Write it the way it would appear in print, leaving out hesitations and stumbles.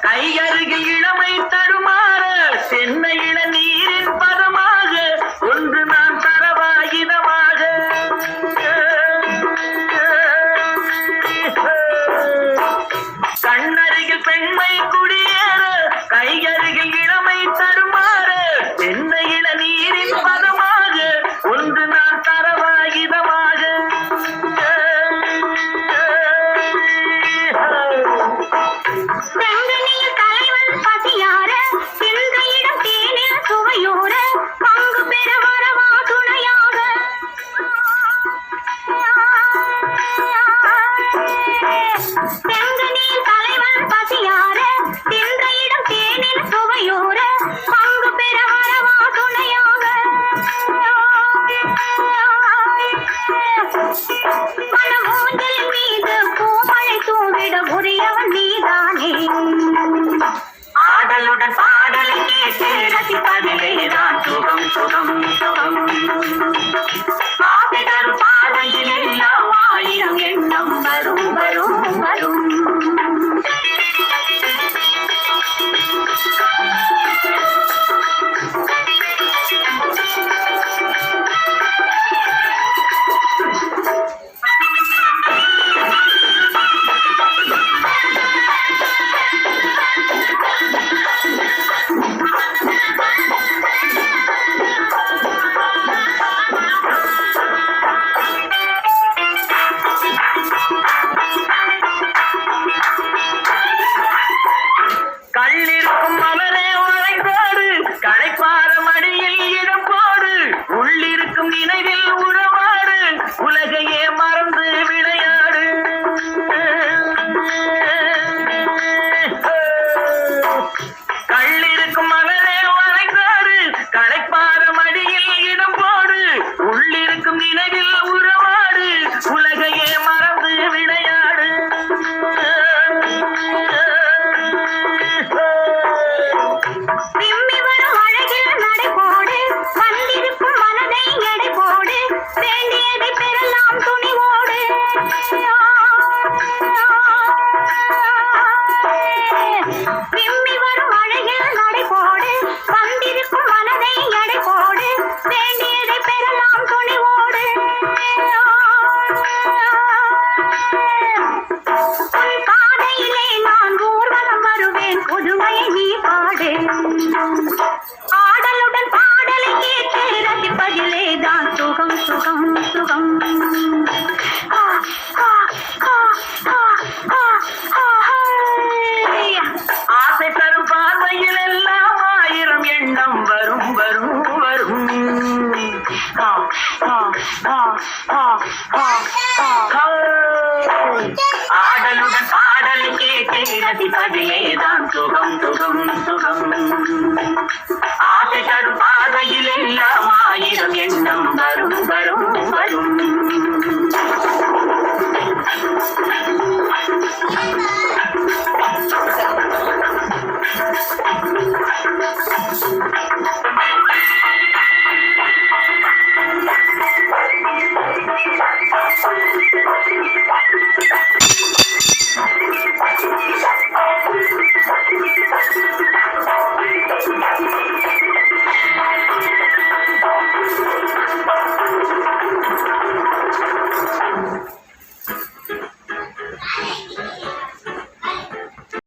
கையருகில் இளமை தடுமாற தென்னை இள நீரின் பதமாக ஒன்று நான் தரவாயிதமாக கண்ணருகில் பெண்மை குடியேற கையருகில் இளமை தடுமாற தென்னை இள நீரின் பதமாக ஒன்று நான் தரவாயிதமாக ஆடலுடன் பாடலை கேட்டு ரசிப்பதிலேதான் சுகம் சுகம் சுகம் ஆசைகள் பாதையில் எல்லாம் ஆயிரம் எண்ணம் வரும் வரும் வரும் கள்ளிருக்கும் மலரே உழைப்போடு களைப்பார மடியில் இடம் போடு உள்ளிருக்கும் நினைவில் உறவாடு உலகையே மறந்து விளையாடு கள்ளிருக்கும் மலரே உழைப்போடு களைப்பார மடியில் இடம் போடு உள்ளிருக்கும் நினைவில் உறவாடு உலகையே மறந்து விளையாடு ஆடலுடன் பாடலை கேட்டு ரசிப்பதிலேதான் சுகம் சுகம் சுகம் ஆசை தரும் பார்வையில் எல்லாம் ஆயிரம் எண்ணம் வரும் வரும் வரும் ஆடலுடன் பாடலை கேட்டு ரசிப்பதிலேதான் சுகம் சுகம் சுகம் ஆசை தரும் பார்வையில் எல்லாம் ஆயிரம் எண்ணம் வரும் வரும் வரும்